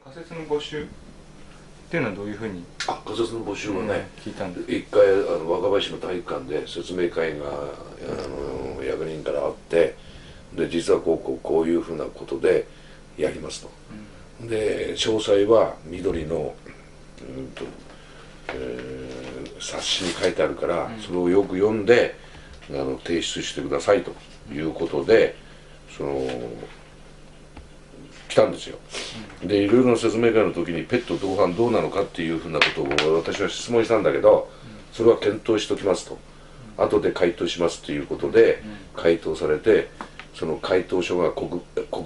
仮設の募集っていうのはどういうふうに？仮設の募集はね、聞いたんです。一回若林の体育館で説明会が役人からあって、で実はこういうふうなことでやりますと、で詳細は緑の、冊子に書いてあるから、それをよく読んで提出してくださいということで、来たんですよ。でいろいろな説明会の時にペット同伴どうなのかっていうふうなことを私は質問したんだけど、それは検討しときますと、後で回答しますということで回答されて、その回答書が黒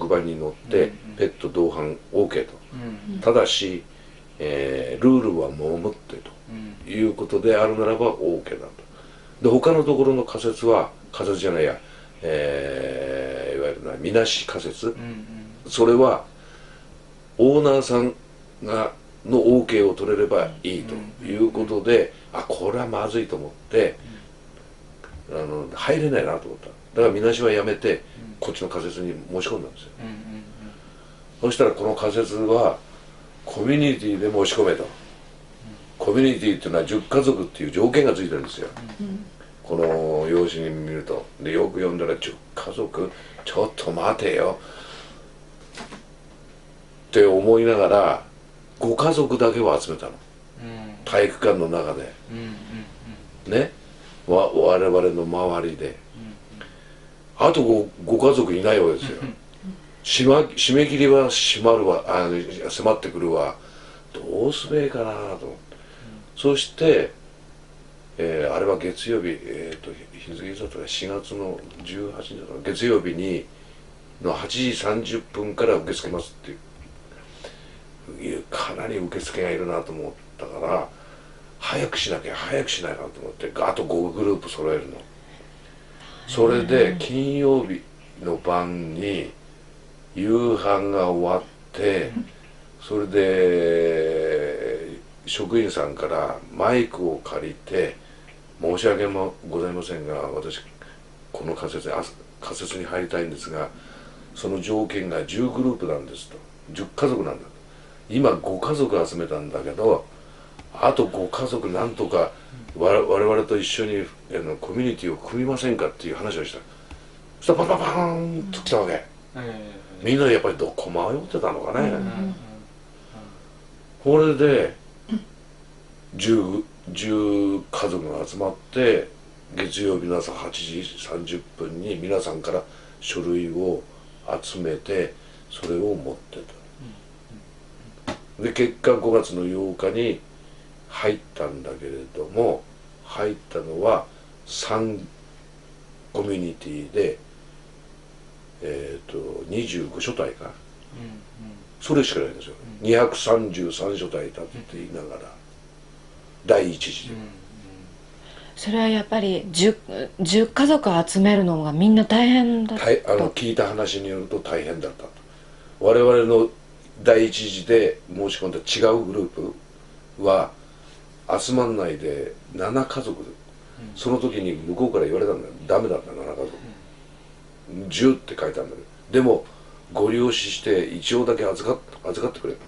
板に載ってペット同伴 OK と、ただし、ルールは守ってということであるならば OK だと。で他のところの仮設は仮設じゃないや、いわゆるみなし仮設、それはオーナーさんがの OK を取れればいいということで、これはまずいと思って入れないなと思った。だからみなしはやめてこっちの仮設に申し込んだんですよ。そしたらこの仮設はコミュニティで申し込めと。コミュニティっていうのは10家族っていう条件がついてるんですよ。この用紙に見ると。でよく読んだら10家族ちょっと待てよって思いながら5家族だけを集めたの、体育館の中で、ね、我々の周りで、あとご家族いないわけですよ。締め切りは迫ってくるわ、どうすべえかなと思って、そして、あれは月曜日、日付だったら4月の18日だった月曜日にの8時30分から受け付けますっていう、かなり受付がいるなと思ったから、早くしなきゃと思って、あと5グループ揃えるの。それで金曜日の晩に夕飯が終わって、それで職員さんからマイクを借りて「申し訳ございませんが、私この仮設に入りたいんですが、その条件が10グループなんです」と「10家族なんだ」と「今5家族集めたんだけど、あと5家族なんとか我々と一緒にコミュニティを組みませんか」っていう話をした。そしたらパンパンパンと来たわけ。みんなやっぱりどこ迷ってたのかね。これで10家族が集まって、月曜日の朝8時30分に皆さんから書類を集めて、それを持ってた。で結果5月の8日に入ったんだけれども、入ったのは3コミュニティで25所帯か、それしかないんですよ。233所帯だって言いながら、第一次で、それはやっぱり 10家族集めるのがみんな大変だった。聞いた話によると大変だったと。我々の第一次で申し込んだ違うグループは集まんないで7家族、その時に向こうから言われたんだよ。ダメだった7家族、10って書いてあるんだけど、でもご了承して一応だけ預かってくれと。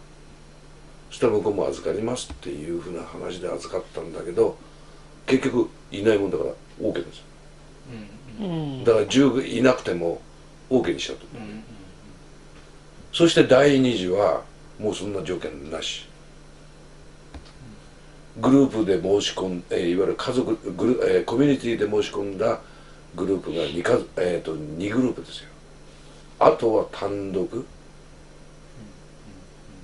そしたら向こうも預かりますっていうふうな話で預かったんだけど、結局いないもんだから OK ですよ。だから10いなくても OK にしちゃった。そして第2次はもうそんな条件なし。グループで申し込んで、いわゆる家族コミュニティで申し込んだグループが2グループですよ。あとは単独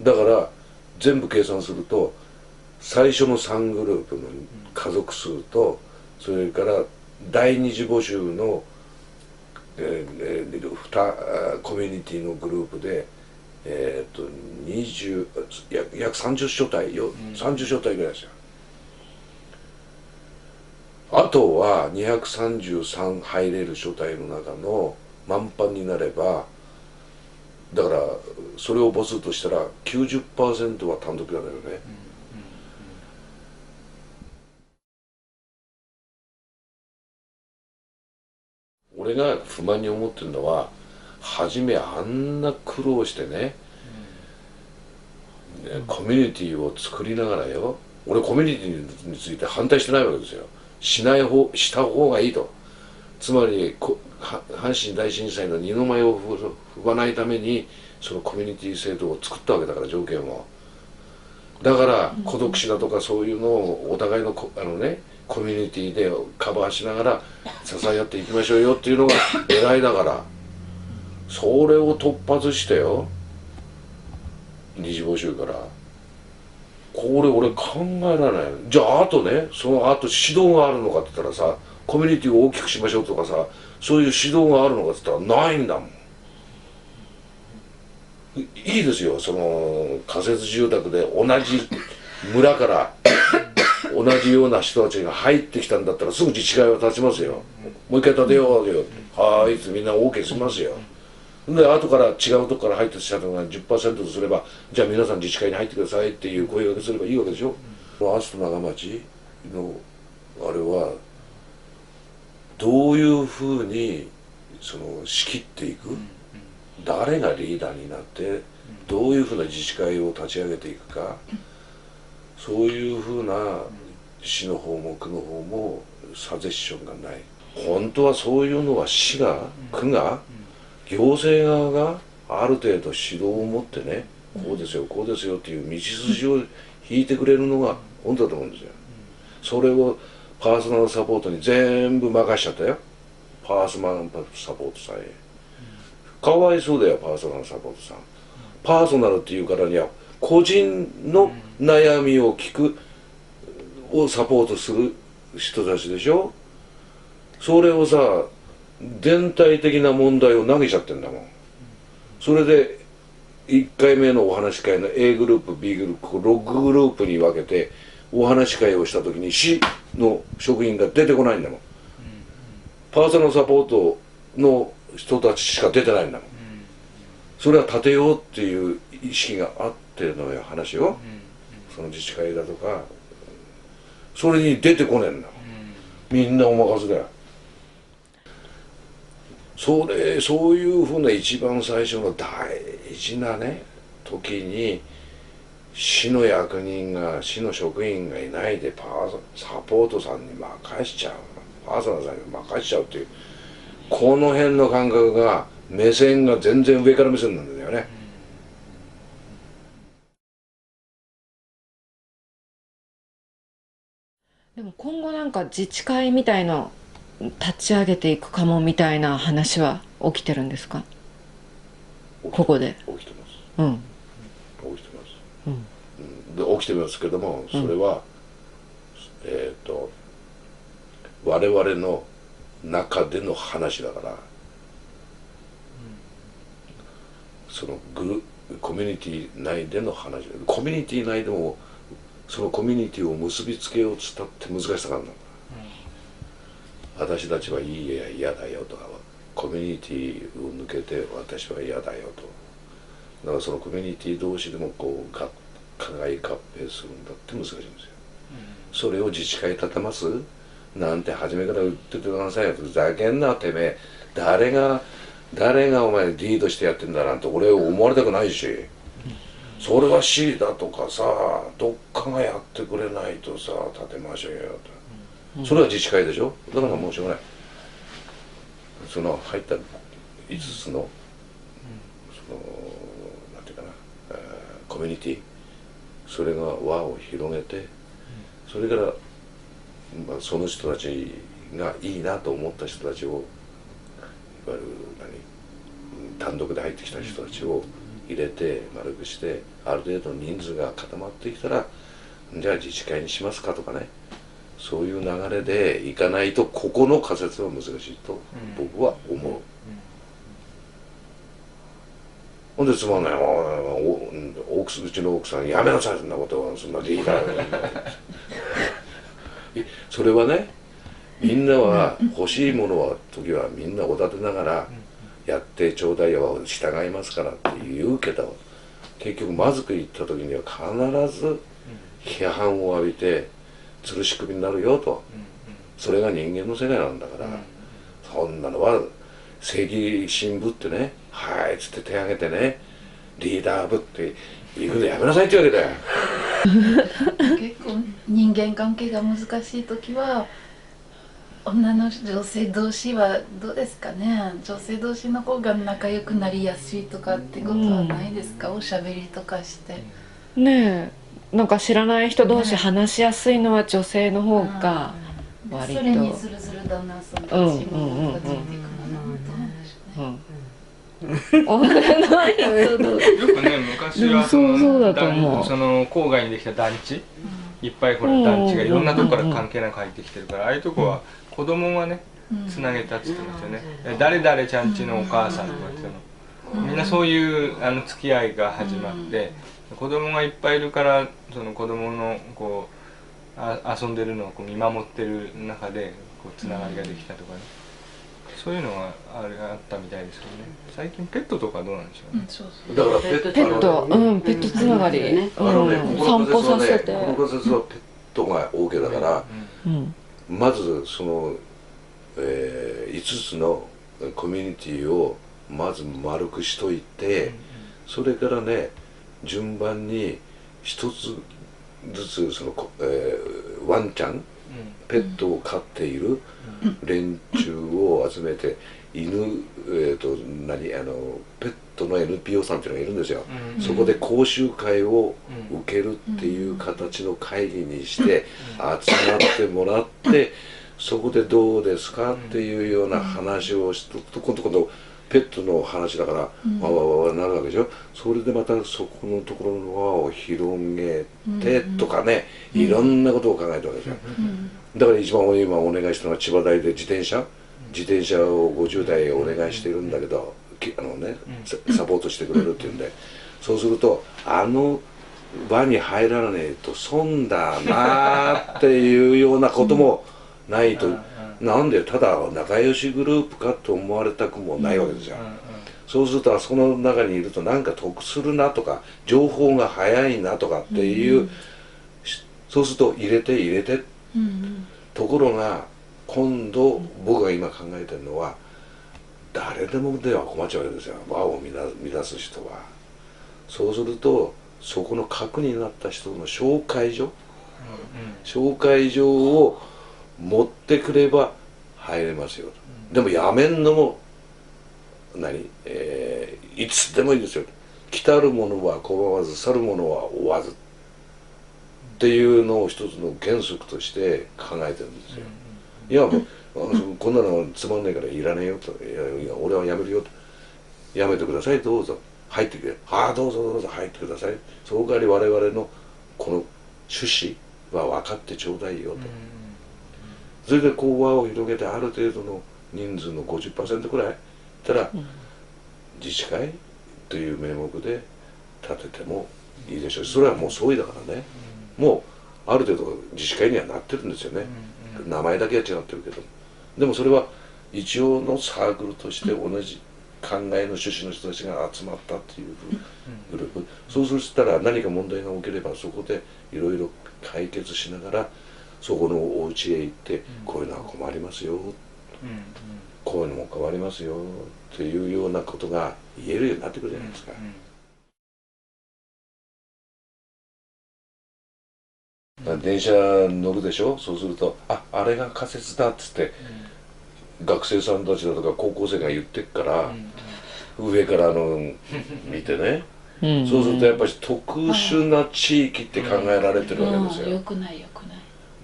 だから、全部計算すると最初の3グループの家族数と、それから第2次募集の、2コミュニティのグループで、約30所帯よ、30所帯ぐらいですよ。あとは233入れる所帯の中の満帆になれば、だからそれを母数としたら 90% は単独なんだよね。俺が不満に思ってるのは、初めあんな苦労してね、コミュニティを作りながらよ、俺コミュニティについて反対してないわけですよ。した方がいいと。つまり阪神大震災の二の舞を踏まないためにそのコミュニティ制度を作ったわけだから、条件を。だから孤独死だとかそういうのをお互いのコミュニティでカバーしながら支え合っていきましょうよっていうのが偉いだから、それを突発してよ、二次募集から。これ俺考えられない。じゃああとね、その後指導があるのかって言ったらさ、コミュニティを大きくしましょうとかさ、そういう指導があるのかって言ったらないんだもん。いいですよ、その仮設住宅で同じ村から同じような人たちが入ってきたんだったらすぐ自治会は立ちますよ。もう一回建てようよって、はーいってみんな OK しますよ。で後から違うとこから入ってきたのが 10% とすれば、じゃあ皆さん自治会に入ってくださいっていう声掛けすればいいわけでしょ。アスト長町のあれはどういうふうにその仕切っていく、誰がリーダーになってどういうふうな自治会を立ち上げていくか、そういうふうな市の方も区の方もサジェッションがない。本当はそういうのは市が区が行政側がある程度指導を持ってね、こうですよこうですよっていう道筋を引いてくれるのが本当だと思うんですよ。それをパーソナルサポートに全部任しちゃったよ。パーソナルサポートさえかわいそうだよ。パーソナルサポートさん、パーソナルっていうからには個人の悩みを聞くをサポートする人たちでしょ。それをさ、全体的な問題を投げちゃってんだもん。それで1回目のお話し会の A グループ B グループ6グループに分けてお話し会をした時に市の職員が出てこないんだもん。パーソナルサポートの人たちしか出てないんだもん。それは立てようっていう意識があってのよ話よ。その自治会だとかそれに出てこねえんだもん。みんなお任せだよ。そういうふうな一番最初の大事なね時に市の役人が市の職員がいないでサポートさんに任しちゃう、パーソナルさんに任しちゃうっていう、この辺の感覚が目線が全然上から目線なんだよね。でも今後なんか自治会みたいの立ち上げていくかもみたいな話は起きてるんですか？ここで。起きてます。うん。起きてます。うん。で起きてますけども、それは、我々の中での話だから、そのコミュニティ内での話、コミュニティ内でもそのコミュニティを結びつけようとしたって難しさがあるんだ。私たちはいいや嫌だよとか、コミュニティを抜けて私は嫌だよと。だからそのコミュニティ同士でもこう課外合併するんだって難しいんですよ。それを自治会立てますなんて初めから言っててくださいよ。ふざけんなてめえ、誰がお前リードしてやってんだなんて俺思われたくないし、それは C だとかさ、どっかがやってくれないとさ立てましょうよと。それは自治会でしょ。だからもうしょうがない。その入った5つのそのなんていうかな、コミュニティ、それが輪を広げて、それから、その人たちがいいなと思った人たちをいわゆる単独で入ってきた人たちを入れて丸くして、ある程度人数が固まってきたらじゃあ自治会にしますかとかね、そういう流れでいかないとここの仮説は難しいと僕は思う。ほんでつまんない、うちの奥さんやめなさい、そんなことは、そんなリーダーそれはね、みんなは欲しいものは時はみんなおだてながらやってちょうだいよ、従いますからって言うけど、結局まずく言った時には必ず批判を浴びて吊るし首になるよと。それが人間の世界なんだから、そんなのは正義心ぶってね、はいっつって手挙げてね、リーダーぶって行くのやめなさいってわけだよ。結構人間関係が難しい時は女性同士はどうですかね。女性同士の方が仲良くなりやすいとかってことはないですか、おしゃべりとかして。ねえ、なんか知らない人同士話しやすいのは女性の方が割と、それにズルズル旦那さんたちもなんかついていくのな、どうなんでしょうね。よくね、昔はその郊外にできた団地、いっぱいほら団地がいろんなとこから関係なく入ってきてるから、ああいうとこは子供がねつなげたって言ってましたよね。誰々ちゃんちのお母さんとかっていうの、みんなそういう付き合いが始まって、子供がいっぱいいるから、その子供のこう遊んでるのをこう見守ってる中でこうつながりができたとかね、そういうのがあったみたいですけどね。最近ペットとかどうなんでしょうね。だからペット、ペットつながり、散歩させて、この仮説はペットが OK だから、まずその、5つのコミュニティをまず丸くしといて、それからね順番に一つずつその、ワンちゃん、ペットを飼っている連中を集めて、犬、ペットの NPO さんっていうのがいるんですよ。そこで講習会を受けるっていう形の会議にして集まってもらって、そこでどうですかっていうような話をしとくと、今度ペットの話だからわわわなるわけでしょ。それでまたそこのところの輪を広げてとかね、いろんなことを考えたわけですよ。だから一番今お願いしたのは千葉大で自転車を50台お願いしてるんだけど、サポートしてくれるっていうんで、そうすると輪に入らねえと損だなっていうようなこともないと、なんでただ仲良しグループかと思われたくもないわけですよ。そうするとあそこの中にいるとなんか得するなとか、情報が早いなとかっていう、そうすると入れて、ところが今度僕が今考えてるのは、誰でもでは困っちゃうわけですよ、輪を乱す人は。そうするとそこの核になった人の紹介状を持ってくれば入れますよ。でもやめんのもいつでもいいですよ。来たる者は拒まず、去る者は追わずっていうのを一つの原則として考えてるんですよ。いやもうこんなのつまんないからいらねえよと、いや俺はやめるよと、やめてください、どうぞ入ってくれ、どうぞ入ってください、その代わり我々のこの趣旨は分かってちょうだいよと。それでこう輪を広げて、ある程度の人数の 50% くらいたら自治会という名目で立ててもいいでしょうし、それはもう総意だからね、もうある程度自治会にはなってるんですよね。名前だけは違ってるけど、でもそれは一応のサークルとして同じ考えの趣旨の人たちが集まったっていうグループ。そうしたら何か問題が起きればそこでいろいろ解決しながら、そこのお家へ行ってこういうのは困りますよ、こういうのも変わりますよっていうようなことが言えるようになってくるじゃないですか。電車乗るでしょ。そうするとあれが仮説だっつって、学生さんたちだとか高校生が言ってっから、上から見てね、そうするとやっぱり特殊な地域って考えられてるわけですよ。よくない。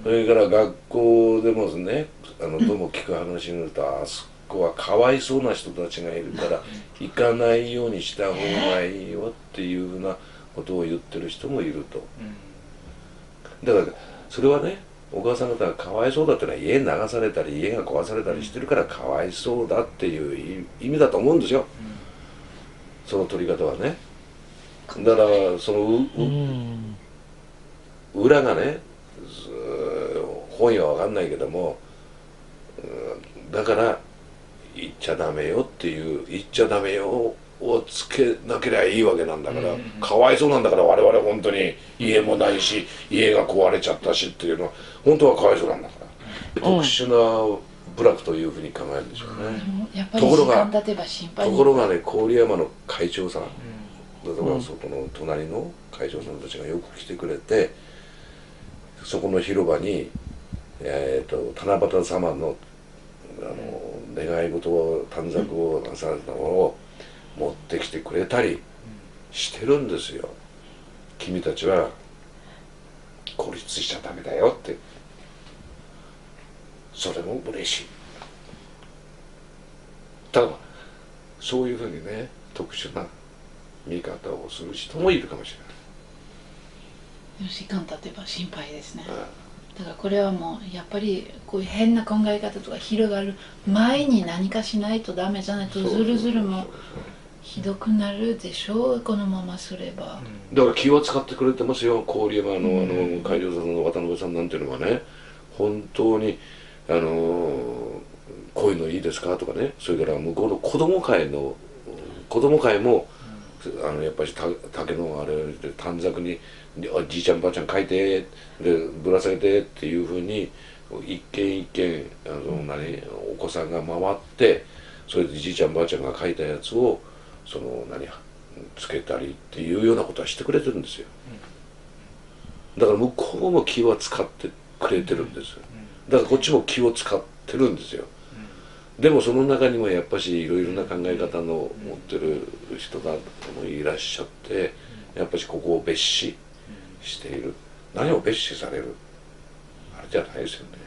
それから学校でもね、どうも聞く話によると、あそこはかわいそうな人たちがいるから行かないようにした方がいいよっていうふうなことを言ってる人もいると。だからそれはね、お母さん方がかわいそうだってのは家に流されたり家が壊されたりしてるからかわいそうだっていう意味だと思うんですよ、その取り方はね。だからその裏がね、本意は分かんないけども、だから言っちゃダメよっていう、言っちゃダメよをつけなければいいわけなんだから、かわいそうなんだから、我々本当に家もないし家が壊れちゃったしっていうのは本当はかわいそうなんだから、特殊な部落というふうに考えるんでしょうね。やっぱり時間経てば心配。ところがね、郡山の会長さんだからそこの隣の会長さんたちがよく来てくれて、そこの広場に、七夕様の願い事を短冊をなされたものを持ってきてくれたりしてるんですよ。君たちは孤立しちゃダメだよって。それも嬉しい。ただそういうふうにね、特殊な見方をする人もいるかもしれない。でも時間経てば心配ですね。だからこれはもうやっぱりこういう変な考え方とか広がる前に何かしないとダメじゃないと、ずるずるもひどくなるでしょう、このまますれば。だから気を使ってくれてますよ、郡山の会長さんの渡辺さんなんていうのはね、本当にこういうのいいですかとかね、それから向こうの子ども会もやっぱり竹のあれで短冊にじいちゃんばあちゃん書いてでぶら下げてっていうふうに一軒一軒お子さんが回って、それでじいちゃんばあちゃんが書いたやつをつけたりっていうようなことはしてくれてるんですよ。だから向こうも気は使ってくれてるんです。だからこっちも気を使ってるんですよ。でもその中にもやっぱしいろいろな考え方の持ってる人がいらっしゃって、やっぱしここを蔑視している。何を蔑視されるあれじゃないですよね。